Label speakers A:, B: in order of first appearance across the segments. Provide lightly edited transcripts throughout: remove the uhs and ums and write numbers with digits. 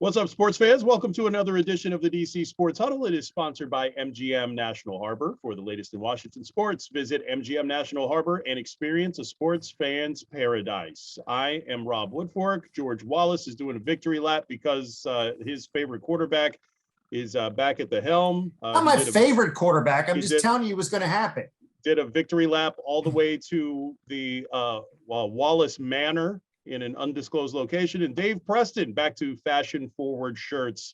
A: What's up, sports fans? Welcome to another edition of the DC Sports Huddle. It is sponsored by MGM National Harbor. For the latest in Washington sports, visit MGM National Harbor and experience a sports fan's paradise. I am Rob Woodfork. George Wallace is doing a victory lap because his favorite quarterback is back at the helm.
B: Not my favorite quarterback. I'm just telling you what's going to happen.
A: Did a victory lap all the way to the Wallace Manor in an undisclosed location. And Dave Preston back to fashion forward shirts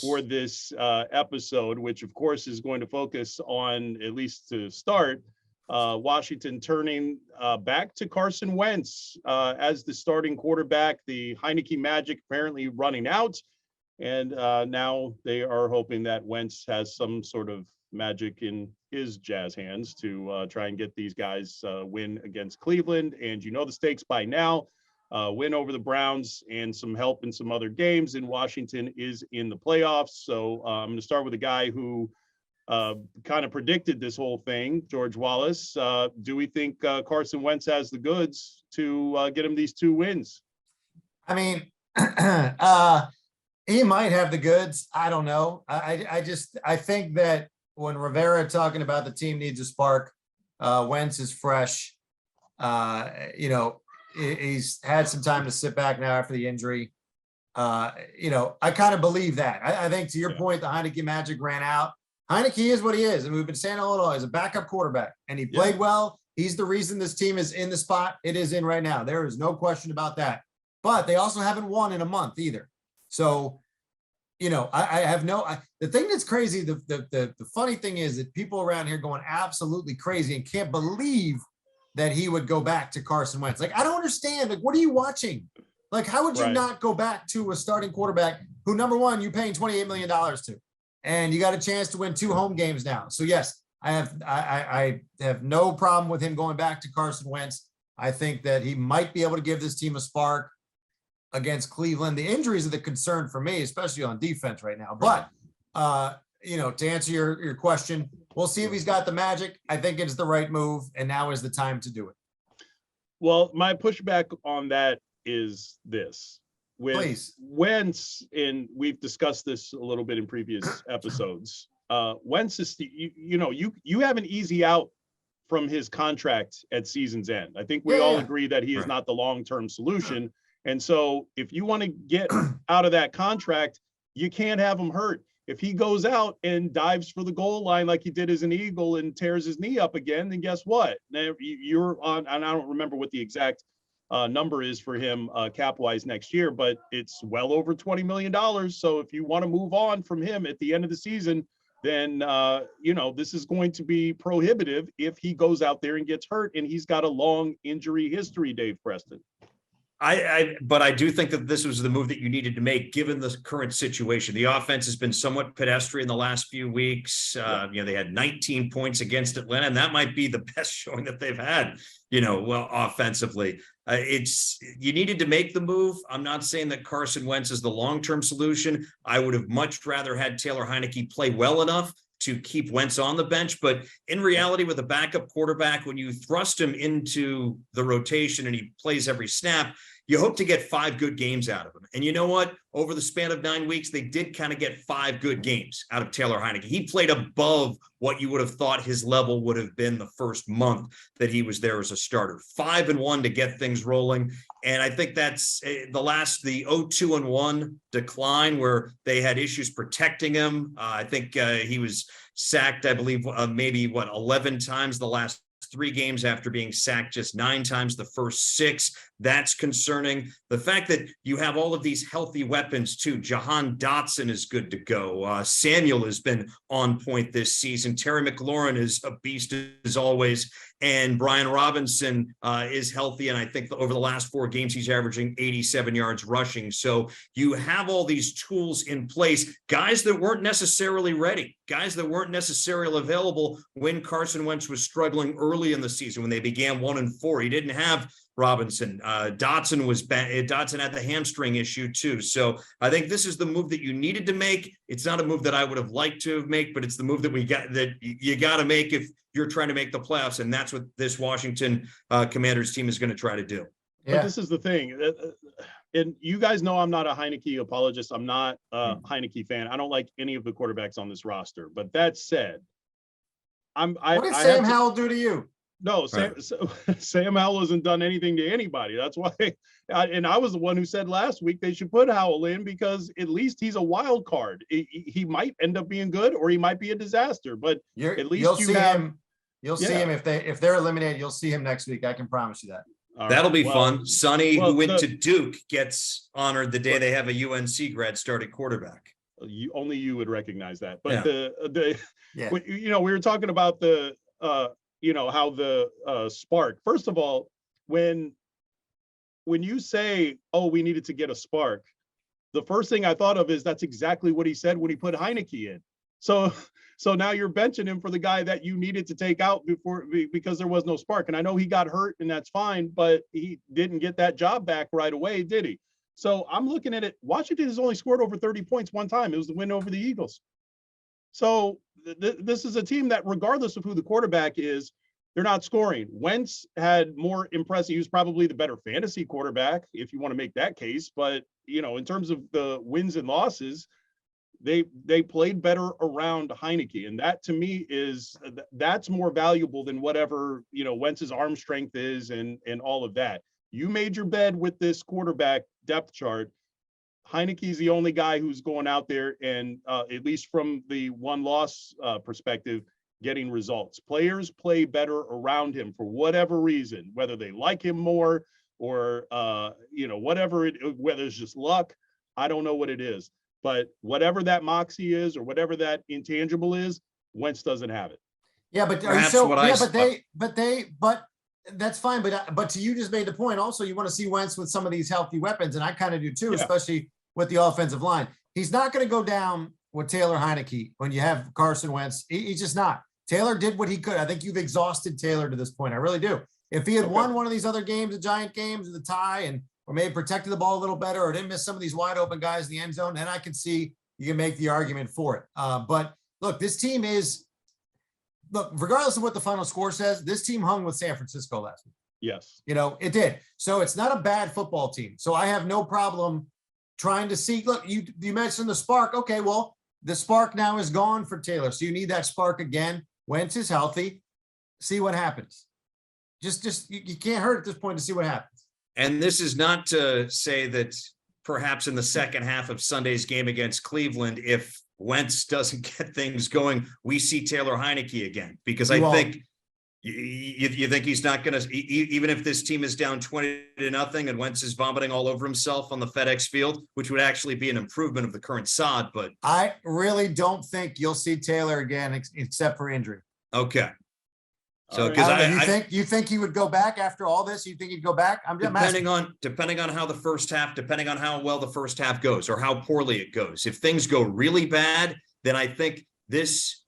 A: for this episode, which of course is going to focus on, at least to start, Washington turning back to Carson Wentz as the starting quarterback. The Heinicke magic apparently running out, and now they are hoping that Wentz has some sort of magic in his jazz hands to try and get these guys win against Cleveland. And you know the stakes by now. Win over the Browns and some help in some other games, and Washington is in the playoffs. So I'm going to start with a guy who kind of predicted this whole thing, George Wallace. Do we think Carson Wentz has the goods to get him these 2 wins?
B: I mean, he might have the goods. I don't know. I think that when Rivera talking about the team needs a spark, Wentz is fresh. He's had some time to sit back now after the injury. I kind of believe that. I think to your point, the Heinicke magic ran out. Heinicke is what he is. And we've been saying all along, he's a backup quarterback, and he played well. He's the reason this team is in the spot it is in right now. There is no question about that. But they also haven't won in a month either. So, I have the thing that's crazy, the funny thing is that people around here going absolutely crazy and can't believe that he would go back to Carson Wentz. Like, I don't understand. Like, what are you watching? Like, how would you not go back to a starting quarterback who, number one, you're paying $28 million to, and you got a chance to win 2 home games now. So yes, I have no problem with him going back to Carson Wentz. I think that he might be able to give this team a spark against Cleveland. The injuries are the concern for me, especially on defense right now. But, to answer your question, we'll see if he's got the magic. I think it's the right move, and now is the time to do it.
A: Well, my pushback on that is this. With Wentz, and we've discussed this a little bit in previous episodes, Wentz is, you have an easy out from his contract at season's end. I think we all agree that he is not the long-term solution. And so if you want to get out of that contract, you can't have him hurt. If he goes out and dives for the goal line like he did as an Eagle and tears his knee up again, then guess what? Now you're on, and I don't remember what the exact number is for him cap-wise next year, but it's well over $20 million. So if you want to move on from him at the end of the season, then, this is going to be prohibitive if he goes out there and gets hurt, and he's got a long injury history, Dave Preston.
C: But I do think that this was the move that you needed to make given the current situation. The offense has been somewhat pedestrian the last few weeks. They had 19 points against Atlanta, and that might be the best showing that they've had, offensively. You needed to make the move. I'm not saying that Carson Wentz is the long-term solution. I would have much rather had Taylor Heinicke play well enough to keep Wentz on the bench. But in reality, with a backup quarterback, when you thrust him into the rotation and he plays every snap, you hope to get 5 good games out of him. And you know what? Over the span of 9 weeks, they did kind of get 5 good games out of Taylor Heinicke. He played above what you would have thought his level would have been the first month that he was there as a starter. 5-1 to get things rolling. And I think that's the 0-2-1 decline where they had issues protecting him. I think he was sacked, I believe, 11 times the last 3 games after being sacked just 9 times the first 6. That's concerning. The fact that you have all of these healthy weapons too. Jahan Dotson is good to go. Samuel has been on point this season. Terry McLaurin is a beast as always. And Brian Robinson is healthy. And I think over the last 4 games, he's averaging 87 yards rushing. So you have all these tools in place, guys that weren't necessarily ready, guys that weren't necessarily available when Carson Wentz was struggling early in the season, when they began 1-4. He didn't have Robinson. Dotson had the hamstring issue too. So I think this is the move that you needed to make. It's not a move that I would have liked to make, but it's the move that you got to make if you're trying to make the playoffs. And that's what this Washington Commanders team is going to try to do.
A: Yeah. But this is the thing. and you guys know I'm not a Heinicke apologist. I'm not a Heinicke fan. I don't like any of the quarterbacks on this roster. But that said,
B: what did Sam Howell do to you?
A: No, Sam Howell hasn't done anything to anybody. That's why, and I was the one who said last week they should put Howell in because at least he's a wild card. He might end up being good or he might be a disaster, but at least
B: you'll see him if they're eliminated. You'll see him next week. I can promise you that.
C: That'll be fun. Sonny, who went to Duke, gets honored the day they have a UNC grad start at quarterback.
A: Only you would recognize that. But we were talking about the how the spark. First of all, when you say, oh, we needed to get a spark, the first thing I thought of is that's exactly what he said when he put Heinicke in. So now you're benching him for the guy that you needed to take out because there was no spark. And I know he got hurt and that's fine, but he didn't get that job back right away, did he? So I'm looking at it. Washington has only scored over 30 points one time. It was the win over the Eagles. So this is a team that regardless of who the quarterback is, they're not scoring. Wentz had more impressive. He was probably the better fantasy quarterback, if you want to make that case. But, in terms of the wins and losses, they played better around Heinicke. And that to me that's more valuable than whatever, Wentz's arm strength is and all of that. You made your bed with this quarterback depth chart. Heinicke's the only guy who's going out there and at least from the one loss perspective, getting results. Players play better around him for whatever reason, whether they like him more or whether it's just luck. I don't know what it is, but whatever that moxie is or whatever that intangible is, Wentz doesn't have it.
B: Yeah, but but that's fine. But you just made the point. Also, you want to see Wentz with some of these healthy weapons, and I kind of do too, especially with the offensive line. He's not going to go down with Taylor Heinicke when you have Carson Wentz. He's just not. Taylor did what he could. I think you've exhausted Taylor to this point. I really do. If he had won one of these other games, the Giant games, or the tie, or maybe protected the ball a little better, or didn't miss some of these wide open guys in the end zone, then I can see you can make the argument for it. But look, this team regardless of what the final score says, this team hung with San Francisco last week.
A: Yes.
B: It did. So it's not a bad football team. So I have no problem trying to see. Look, you mentioned the spark. Okay, well, the spark now is gone for Taylor. So you need that spark again. Wentz is healthy. See what happens. Just you can't hurt at this point to see what happens.
C: And this is not to say that perhaps in the second half of Sunday's game against Cleveland, if Wentz doesn't get things going, we see Taylor Heinicke again, because I think you think he's not going to, even if this team is down 20-0 and Wentz is vomiting all over himself on the FedEx Field, which would actually be an improvement of the current sod. But
B: I really don't think you'll see Taylor again, except for injury.
C: Okay. So, because
B: you think he would go back after all this? You think he'd go back?
C: Depending on how the first half, depending on how well the first half goes or how poorly it goes. If things go really bad, then I think this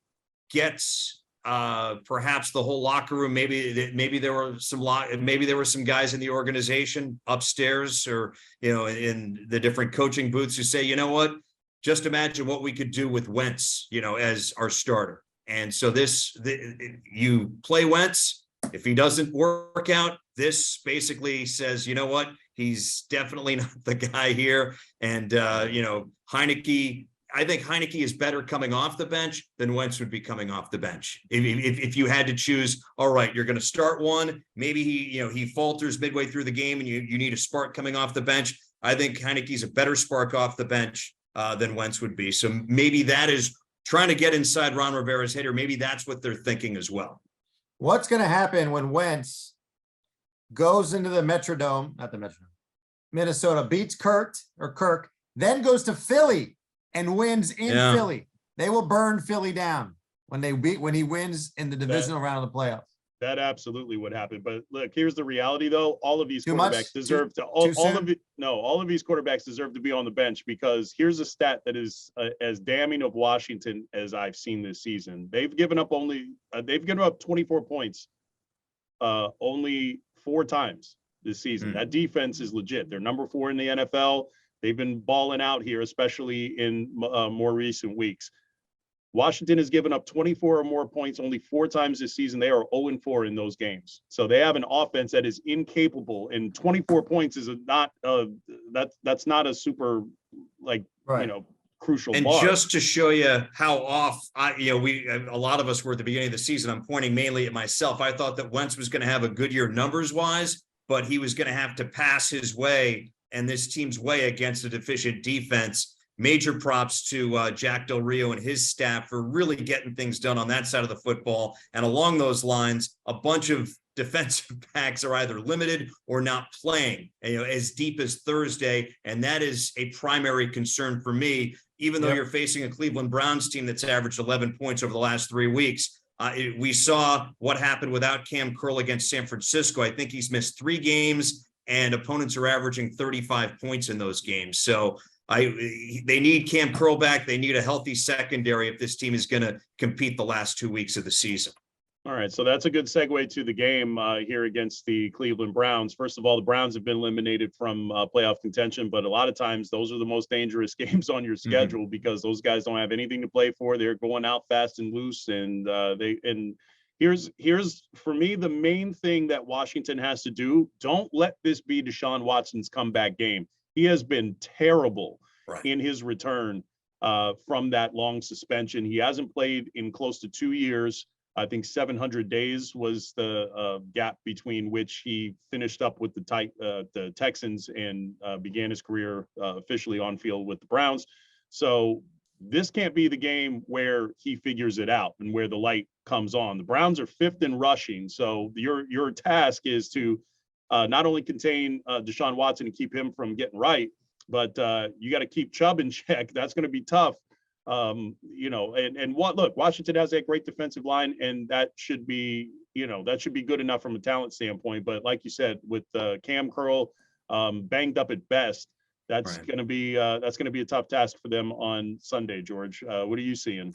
C: gets perhaps the whole locker room. Maybe there were some guys in the organization upstairs or in the different coaching booths who say, you know what, just imagine what we could do with Wentz, as our starter. And so you play Wentz. If he doesn't work out, this basically says, you know what, he's definitely not the guy here. And, Heinicke, I think Heinicke is better coming off the bench than Wentz would be coming off the bench. If you had to choose, all right, you're going to start one, maybe he falters midway through the game and you need a spark coming off the bench. I think Heinicke's a better spark off the bench than Wentz would be. So maybe that is trying to get inside Ron Rivera's head, or maybe that's what they're thinking as well.
B: What's going to happen when Wentz goes into the Minnesota, beats Kirk, then goes to Philly and wins in Philly? They will burn Philly down when he wins in the divisional round of the playoffs.
A: That absolutely would happen. But look, here's the reality though. All of these quarterbacks deserve to all of these quarterbacks deserve to be on the bench, because here's a stat that is as damning of Washington as I've seen this season. They've given up 24 points only 4 times this season. That defense is legit. They're number 4 in the NFL. They've been balling out here, especially in more recent weeks. Washington has given up 24 or more points only 4 times this season. They are 0-4 in those games. So they have an offense that is incapable, and 24 points is that's not a super crucial
C: And
A: bar.
C: just to show you how off, a lot of us were at the beginning of the season. I'm pointing mainly at myself. I thought that Wentz was going to have a good year numbers wise, but he was going to have to pass his way and this team's way against a deficient defense. Major props to Jack Del Rio and his staff for really getting things done on that side of the football. And along those lines, a bunch of defensive backs are either limited or not playing, as deep as Thursday. And that is a primary concern for me, even though you're facing a Cleveland Browns team that's averaged 11 points over the last 3 weeks. We saw what happened without Cam Curl against San Francisco. I think he's missed 3 games and opponents are averaging 35 points in those games. So they need Cam Curl back. They need a healthy secondary if this team is going to compete the last 2 weeks of the season.
A: All right, so that's a good segue to the game here against the Cleveland Browns. First of all, the Browns have been eliminated from playoff contention, but a lot of times those are the most dangerous games on your schedule because those guys don't have anything to play for. They're going out fast and loose, and here's for me the main thing that Washington has to do. Don't let this be Deshaun Watson's comeback game. He has been terrible in his return from that long suspension. He hasn't played in close to 2 years. I think 700 days was the gap between which he finished up with the Texans and began his career officially on field with the Browns. So this can't be the game where he figures it out and where the light comes on. The Browns are 5th in rushing. So your task is to not only contain Deshaun Watson and keep him from getting right, but you got to keep Chubb in check. That's going to be tough. Washington has a great defensive line, and that should be good enough from a talent standpoint. But like you said, with Cam Curl banged up at best, that's going to be a tough task for them on Sunday. George, what are you seeing?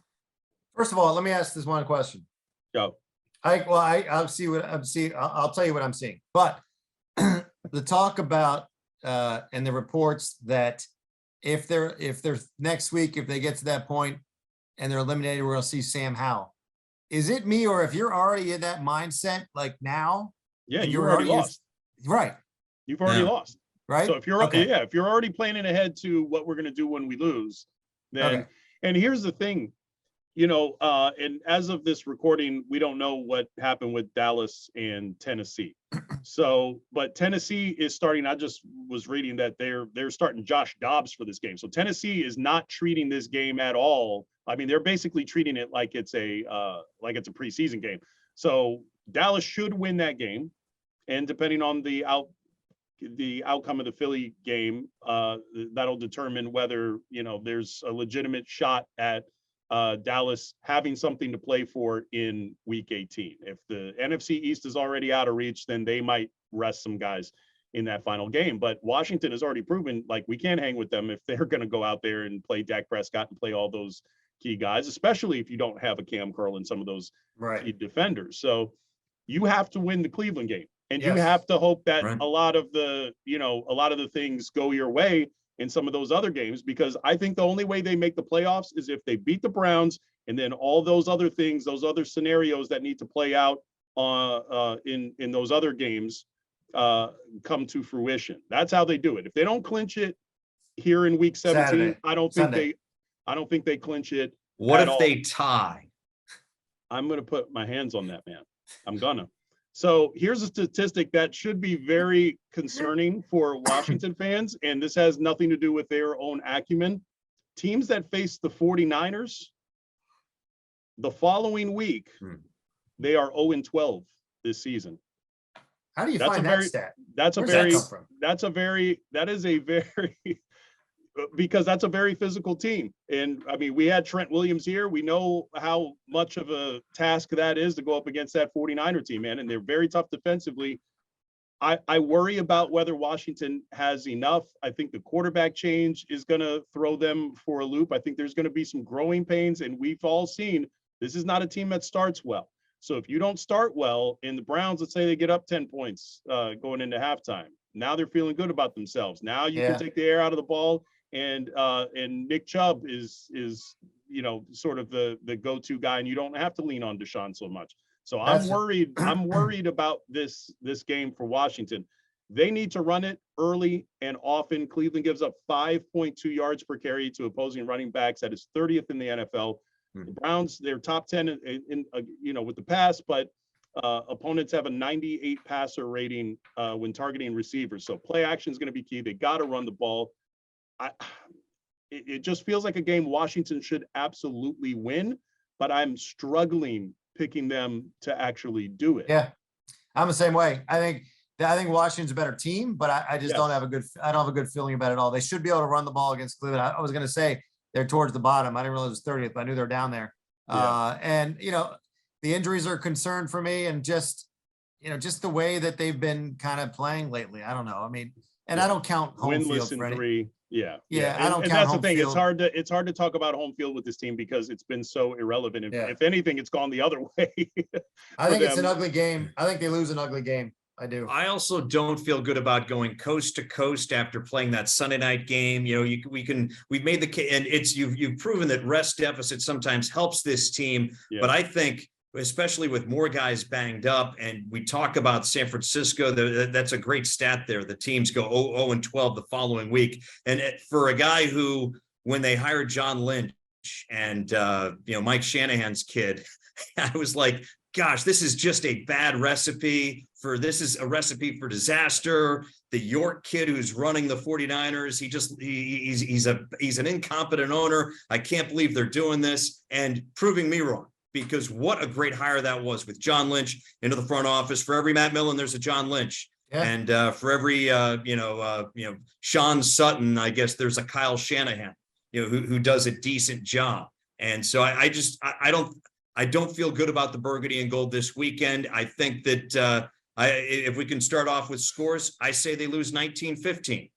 B: First of all, let me ask this one question.
A: Go.
B: I'll see what I'm seeing. I'll tell you what I'm seeing. But the talk about and the reports that if they're next week, if they get to that point and they're eliminated, we're going to see Sam Howell. Is it me, or if you're already in that mindset like now?
A: Yeah, you're already lost.
B: Right.
A: You've already lost.
B: Right.
A: So if you're if you're already planning ahead to what we're going to do when we lose, then and here's the thing, and as of this recording, we don't know what happened with Dallas and Tennessee. So, but Tennessee is starting. I just was reading that they're starting Josh Dobbs for this game. So Tennessee is not treating this game at all. I mean, they're basically treating it like it's a preseason game. So Dallas should win that game, and depending on the outcome of the Philly game, that'll determine whether there's a legitimate shot at Dallas having something to play for in week 18. If the NFC East is already out of reach, then they might rest some guys in that final game. But Washington has already proven like we can't hang with them if they're going to go out there and play Dak Prescott and play all those key guys, especially if you don't have a Cam Curl and some of those key defenders. So you have to win the Cleveland game, and you have to hope that a lot of the things go your way in some of those other games, because I think the only way they make the playoffs is if they beat the Browns, and then all those other things, those other scenarios that need to play out in those other games come to fruition. That's how they do it. If they don't clinch it here in week 17, Saturday. I don't think they clinch it.
C: What if they tie?
A: I'm going to put my hands on that, man. I'm gonna. So here's a statistic that should be very concerning for Washington fans, and this has nothing to do with their own acumen. Teams that face the 49ers, the following week, they are 0-12 this season.
B: How do you find that stat?
A: Because that's a very physical team. And I mean, we had Trent Williams here. We know how much of a task that is to go up against that 49er team, man. And they're very tough defensively. I worry about whether Washington has enough. I think the quarterback change is going to throw them for a loop. I think there's going to be some growing pains, and we've all seen this is not a team that starts well. So if you don't start well, in the Browns, let's say they get up 10 points going into halftime. Now they're feeling good about themselves. Now you can take the air out of the ball. And Nick Chubb is sort of the go-to guy, and you don't have to lean on Deshaun so much. So I'm worried about this game for Washington. They need to run it early and often. Cleveland gives up 5.2 yards per carry to opposing running backs. That is 30th in the NFL. The Browns, they're top 10 in with the pass, but opponents have a 98 passer rating when targeting receivers. So play action is going to be key. They got to run the ball. It just feels like a game Washington should absolutely win, but I'm struggling picking them to actually do it.
B: Yeah, I'm the same way. I think Washington's a better team, but I just don't have a good feeling about it all. They should be able to run the ball against Cleveland. I was going to say they're towards the bottom. I didn't realize it was 30th, but I knew they're down there. And the injuries are a concern for me, and just the way that they've been kind of playing lately. I don't know. I mean, and I don't count home
A: winless
B: field
A: in 3. Yeah.
B: I don't count
A: that's
B: home
A: the thing.
B: field.
A: It's hard to talk about home field with this team because it's been so irrelevant. If anything, it's gone the other way.
B: I think it's an ugly game. I think they lose an ugly game. I do.
C: I also don't feel good about going coast to coast after playing that Sunday night game. We've made the case, and you've proven that rest deficit sometimes helps this team. Yeah. But I think, especially with more guys banged up, and we talk about San Francisco, that's a great stat there. The teams go 0-12 the following week. And for a guy who, when they hired John Lynch and, Mike Shanahan's kid, I was like, gosh, this is just a bad recipe this is a recipe for disaster. The York kid who's running the 49ers, he's an incompetent owner. I can't believe they're doing this, and proving me wrong, because what a great hire that was with John Lynch into the front office. For every Matt Millen, there's a John Lynch. Yeah. And for every, Sean Sutton, I guess there's a Kyle Shanahan, who does a decent job. And so I don't feel good about the Burgundy and Gold this weekend. I think that if we can start off with scores, I say they lose 19-15.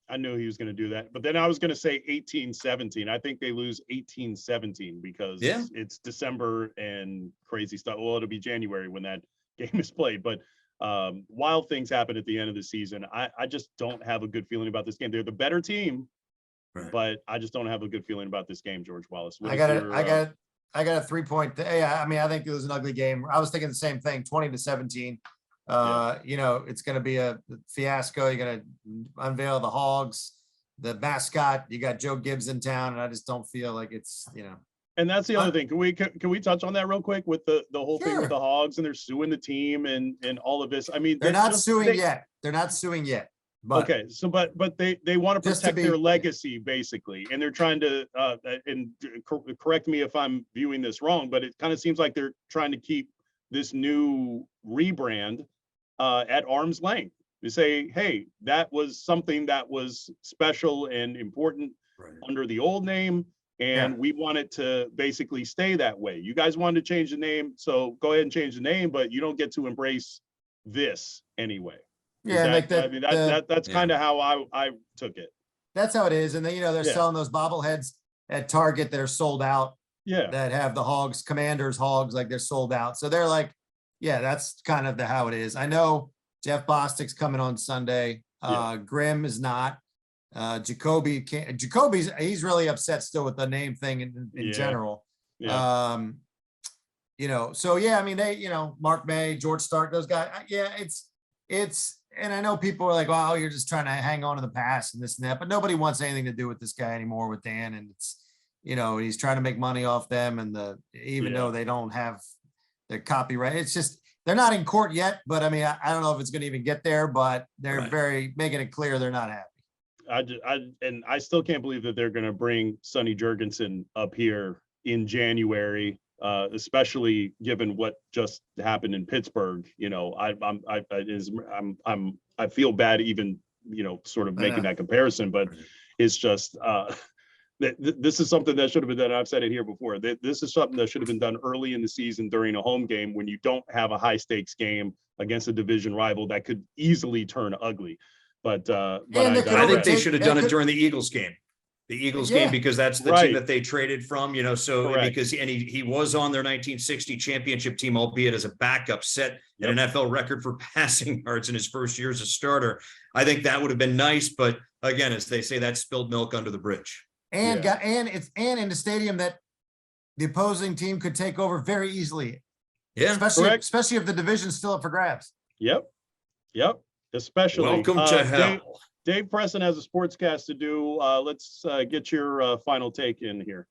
A: I knew he was going to do that, but then I was going to say 18-17. I think they lose 18-17 because it's December and crazy stuff. Well, it'll be January when that game is played, but wild things happen at the end of the season. I just don't have a good feeling about this game. They're the better team, right, but I just don't have a good feeling about this game, George Wallace.
B: I got a 3-point. I mean, I think it was an ugly game. I was thinking the same thing, 20-17. It's going to be a fiasco. You're going to unveil the Hogs, the mascot. You got Joe Gibbs in town, and I just don't feel like it's.
A: And that's the other thing. Can we touch on that real quick with the whole thing with the Hogs, and they're suing the team and all of this? I mean,
B: they're not suing yet. They're not suing yet. But,
A: okay, so but they want to protect their legacy basically, and they're trying to and correct me if I'm viewing this wrong, but it kind of seems like they're trying to keep this new rebrand at arm's length. They say, hey, that was something that was special and important under the old name, and we want it to basically stay that way. You guys wanted to change the name, so go ahead and change the name, but you don't get to embrace this anyway.
B: Yeah,
A: that's kind of how I took it.
B: That's how it is. And then, they're selling those bobbleheads at Target that are sold out. Yeah. That have the Hogs, Commanders Hogs, like they're sold out. So they're like, that's kind of how it is. I know Jeff Bostic's coming on Sunday. Grimm is not. Jacoby's he's really upset still with the name thing in general. Yeah. So I mean, they, Mark May, George Stark, those guys. It's. And I know people are like, "Wow, you're just trying to hang on to the past and this and that," but nobody wants anything to do with this guy anymore, with Dan. And it's, he's trying to make money off them, and even though they don't have the copyright, it's just they're not in court yet. But I mean, I don't know if it's going to even get there, but they're very making it clear they're not happy.
A: I still can't believe that they're going to bring Sonny Jurgensen up here in January. Especially given what just happened in Pittsburgh, I feel bad even, sort of making that comparison, but it's just this is something that should have been done. I've said it here before. This is something that should have been done early in the season during a home game when you don't have a high stakes game against a division rival that could easily turn ugly. But I
C: think they should have done it during the Eagles game. The Eagles game, because that's the team that they traded from, because he was on their 1960 championship team, albeit as a backup, set an NFL record for passing yards in his first year as a starter. I think that would have been nice, but again, as they say, that's spilled milk under the bridge.
B: and it's in a stadium that the opposing team could take over very easily.
C: Yeah,
B: especially if the division's still up for grabs.
A: Yep. Especially.
C: Welcome to hell.
A: Dave Preston has a sportscast to do. Let's get your final take in here.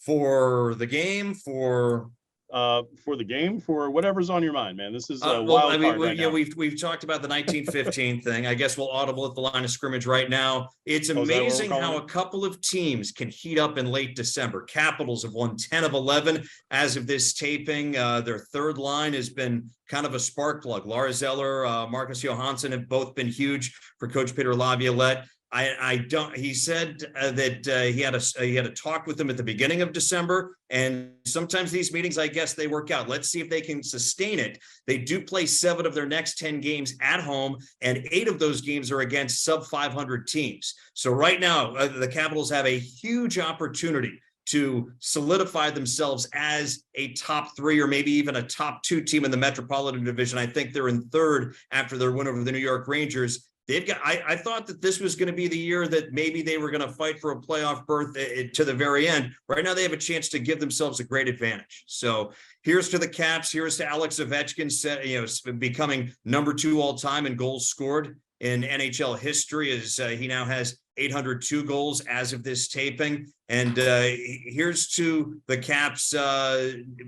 C: For the game, for
A: whatever's on your mind, man. This is a
C: well,
A: wild card right now.
C: We've talked about the 1915 thing. I guess we'll audible at the line of scrimmage right now. It's amazing how a couple of teams can heat up in late December. Capitals have won 10 of 11 as of this taping. Their third line has been kind of a spark plug. Lars Eller, Marcus Johansson have both been huge for Coach Peter Laviolette. He said that he had a talk with them at the beginning of December, and sometimes these meetings, I guess, they work out. Let's see if they can sustain it. They do play 7 of their next 10 games at home, and 8 of those games are against sub 500 teams. So right now, the Capitals have a huge opportunity to solidify themselves as a top 3 or maybe even a top 2 team in the Metropolitan Division. I think they're in 3rd after their win over the New York Rangers. I thought that this was going to be the year that maybe they were going to fight for a playoff berth to the very end. Right now, they have a chance to give themselves a great advantage. So here's to the Caps. Here's to Alex Ovechkin, becoming number 2 all time in goals scored in NHL history, as he now has 802 goals as of this taping. And here's to the Caps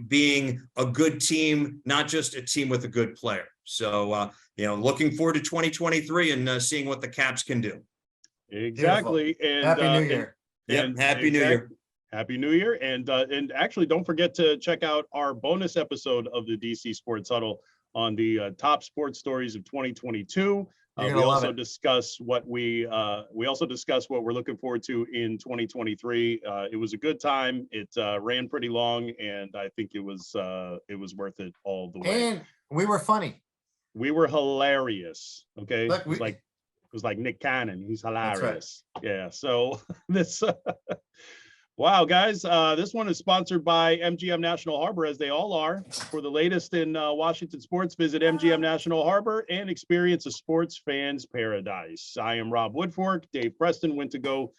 C: being a good team, not just a team with a good player. So, looking forward to 2023 and seeing what the Caps can do.
A: Exactly. And
B: Happy New Year.
C: Happy New Year.
A: Happy New Year. And actually, don't forget to check out our bonus episode of the DC Sports Huddle on the top sports stories of 2022. We also discuss what we're looking forward to in 2023. It was a good time. It ran pretty long, and I think it was worth it all the way.
B: And we were funny.
A: We were hilarious. Okay.
B: Look,
A: it was like Nick Cannon. He's hilarious.
B: Right.
A: Yeah. So this, wow, guys, this one is sponsored by MGM National Harbor, as they all are. For the latest in Washington sports, visit MGM National Harbor and experience a sports fan's paradise. I am Rob Woodfork. Dave Preston went to go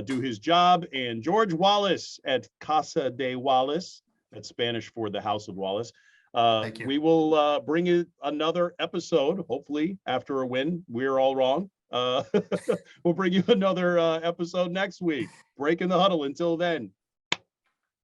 A: do his job, and George Wallace at Casa de Wallace, that's Spanish for the House of Wallace. We will bring you another episode, hopefully after a win. We're all wrong. We'll bring you another episode next week. Breaking the Huddle. Until then,